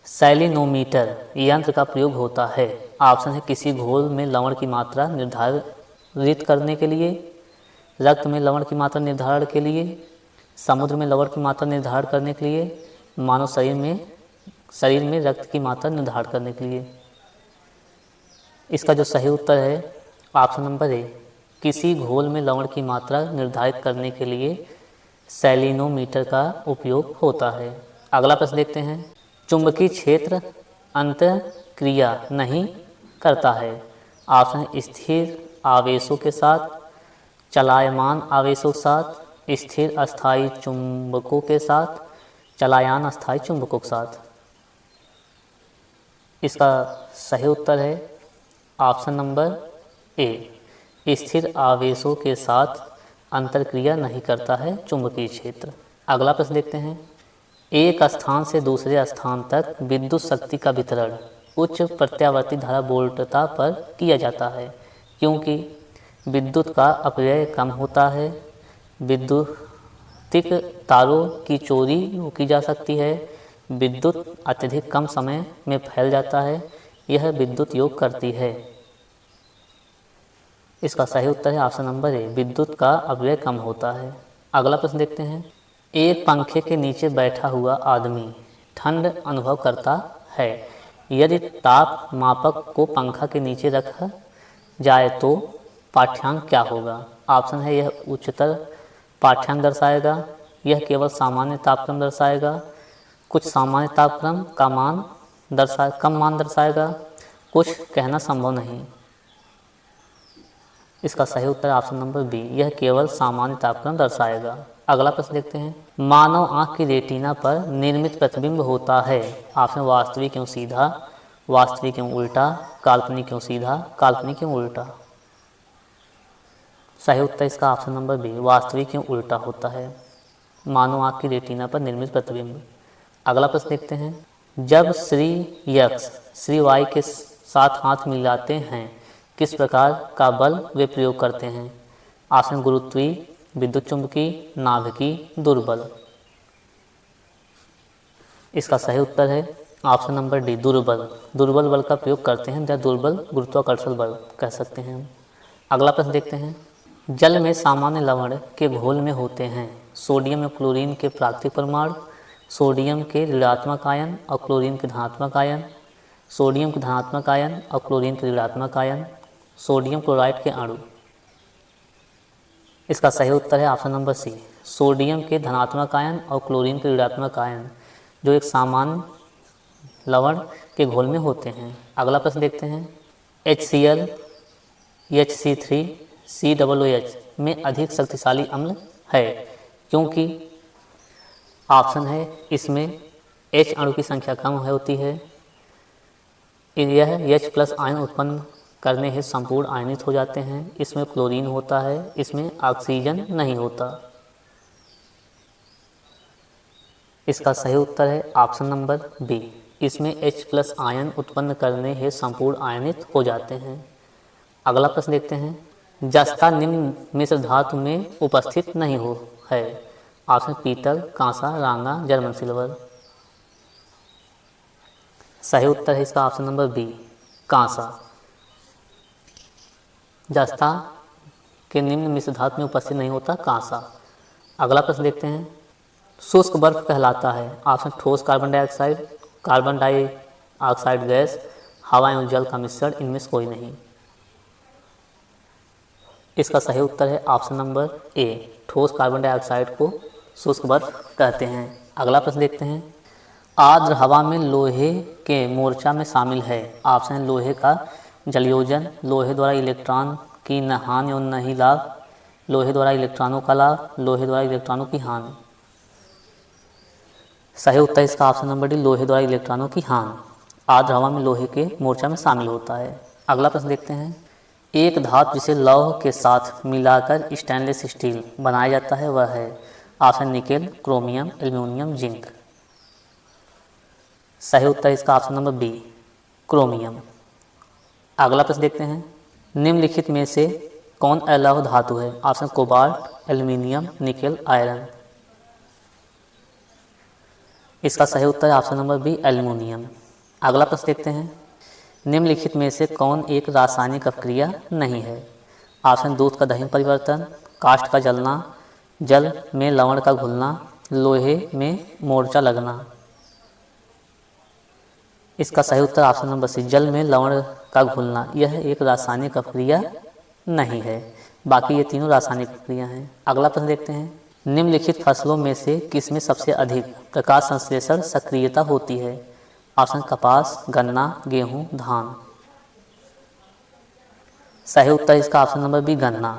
सैलिनोमीटर यंत्र का प्रयोग होता है। ऑप्शन है किसी घोल में लवण की मात्रा निर्धारित करने के लिए, रक्त में लवण की मात्रा निर्धारण के लिए, समुद्र में लवण की मात्रा निर्धारण करने के लिए, मानव शरीर में रक्त की मात्रा निर्धारण करने के लिए। इसका जो सही उत्तर है ऑप्शन नंबर ए, किसी घोल में लवण की मात्रा निर्धारित करने के लिए सैलिनोमीटर का उपयोग होता है। अगला प्रश्न देखते हैं। चुंबकीय क्षेत्र अंतःक्रिया नहीं करता है। ऑप्शन स्थिर आवेशों के साथ, चलायमान आवेशों के साथ, स्थिर अस्थायी चुंबकों के साथ, चलायमान अस्थायी चुंबकों के साथ। इसका सही उत्तर है ऑप्शन नंबर ए, स्थिर आवेशों के साथ अंतरक्रिया नहीं करता है चुंबकीय क्षेत्र। अगला प्रश्न देखते हैं। एक स्थान से दूसरे स्थान तक विद्युत शक्ति का वितरण उच्च प्रत्यावर्ती धारा वोल्टता पर किया जाता है, क्योंकि विद्युत का अपव्यय कम होता है, विद्युतिक तारों की चोरी रोकी जा सकती है, विद्युत अत्यधिक कम समय में फैल जाता है, यह विद्युत योग करती है। इसका सही उत्तर है ऑप्शन नंबर ए, विद्युत का अपव्यय कम होता है। अगला प्रश्न देखते हैं। एक पंखे के नीचे बैठा हुआ आदमी ठंड अनुभव करता है। यदि ताप मापक को पंखा के नीचे रखा जाए तो पाठ्यांक क्या होगा? ऑप्शन है यह उच्चतर पाठ्यांक दर्शाएगा, यह केवल सामान्य तापक्रम दर्शाएगा, कुछ सामान्य तापक्रम का कम मान दर्शाएगा, कुछ कहना संभव नहीं। इसका सही उत्तर ऑप्शन नंबर बी, यह केवल सामान्य तापक्रम दर्शाएगा। अगला प्रश्न देखते हैं। मानव आंख की रेटिना पर निर्मित प्रतिबिंब होता है। ऑप्शन वास्तविक एवं सीधा, वास्तविक एवं उल्टा, काल्पनिक एवं सीधा, काल्पनिक एवं उल्टा। सही उत्तर इसका ऑप्शन नंबर बी, वास्तविक एवं उल्टा होता है मानव आंख की रेटिना पर निर्मित प्रतिबिंब। अगला प्रश्न देखते हैं। जब श्री यक्स श्री वाई के साथ हाथ मिलाते हैं किस प्रकार का बल वे प्रयोग करते हैं? ऑप्शन गुरुत्वीय, विद्युत चुंबकीय, नाभिकीय, दुर्बल। इसका सही उत्तर है ऑप्शन नंबर डी, दुर्बल। दुर्बल बल का प्रयोग करते हैं या दुर्बल गुरुत्वाकर्षण बल कह सकते हैं। अगला प्रश्न देखते हैं। जल में सामान्य लवण के घोल में होते हैं सोडियम और क्लोरीन के प्राकृतिक परमाणु, सोडियम के ऋणात्मक आयन और क्लोरीन के धनात्मक आयन, सोडियम के धनात्मक आयन और क्लोरीन के ऋणात्मक आयन, सोडियम क्लोराइड के अणु। इसका सही उत्तर है ऑप्शन नंबर सी, सोडियम के धनात्मक आयन और क्लोरीन के ऋणात्मक आयन, जो एक सामान्य लवण के घोल में होते हैं। अगला प्रश्न देखते हैं। HCl, HC3, COOH में अधिक शक्तिशाली अम्ल है, क्योंकि ऑप्शन है इसमें H अणु की संख्या कम होती है, यह H+ आयन उत्पन्न करने हेतु संपूर्ण आयनित हो जाते हैं, इसमें क्लोरीन होता है, इसमें ऑक्सीजन नहीं होता। इसका सही उत्तर है ऑप्शन नंबर बी, इसमें H+ आयन उत्पन्न करने हेतु संपूर्ण आयनित हो जाते हैं। अगला प्रश्न देखते हैं। जस्ता निम्न मिश्र धातु में उपस्थित नहीं है। ऑप्शन पीतल, कांसा, रांगा, जर्मन सिल्वर। सही उत्तर है इसका ऑप्शन नंबर बी, कांसा। जस्ता के निम्न मिश्र धातु में उपस्थित नहीं होता कांसा। अगला प्रश्न देखते हैं। शुष्क बर्फ कहलाता है। ऑप्शन ठोस carbon dioxide, carbon dioxide gas, हवा एवं जल का मिश्रण, इनमें से कोई नहीं। इसका सही उत्तर है ऑप्शन नंबर ए, ठोस कार्बन डाइऑक्साइड को शुष्क बर्फ कहते हैं। अगला प्रश्न देखते हैं। आर्द्र हवा में लोहे के मोर्चा में शामिल है। ऑप्शन है लोहे का जलयोजन, लोहे द्वारा इलेक्ट्रॉन की हानि और नहीं लाभ, लोहे द्वारा इलेक्ट्रॉनों का लाभ, लोहे द्वारा इलेक्ट्रॉनों की हानि। सही उत्तर इसका ऑप्शन नंबर डी, लोहे द्वारा इलेक्ट्रॉनों की हानि आर्द्र हवा में लोहे के मोर्चा में शामिल होता है। अगला प्रश्न देखते हैं। एक धातु जिसे लौह के साथ मिलाकर स्टेनलेस स्टील बनाया जाता है वह है। Option nickel, chromium, aluminium, zinc. सही उत्तर इसका ऑप्शन नंबर बी, क्रोमियम। अगला प्रश्न देखते हैं। निम्नलिखित में से कौन अलौह धातु है? Option cobalt, aluminium, nickel, iron. इसका सही उत्तर है ऑप्शन नंबर बी, एल्युमिनियम। अगला प्रश्न देखते हैं, निम्नलिखित में से कौन एक रासायनिक अपक्रिया नहीं है? ऑप्शन दूध का दही में परिवर्तन, काष्ठ का जलना, जल में लवण का घुलना, लोहे में मोर्चा लगना। इसका सही उत्तर ऑप्शन नंबर सी, जल में लवण का घुलना। यह एक रासायनिक अपक्रिया नहीं है, बाकी ये तीनों रासायनिक अपक्रिया हैं। अगला प्रश्न देखते हैं, निम्नलिखित फसलों में से किसमें सबसे अधिक प्रकाश संश्लेषण सक्रियता होती है? ऑप्शन कपास, गन्ना, गेहूं, धान। सही उत्तर इसका ऑप्शन नंबर बी, गन्ना।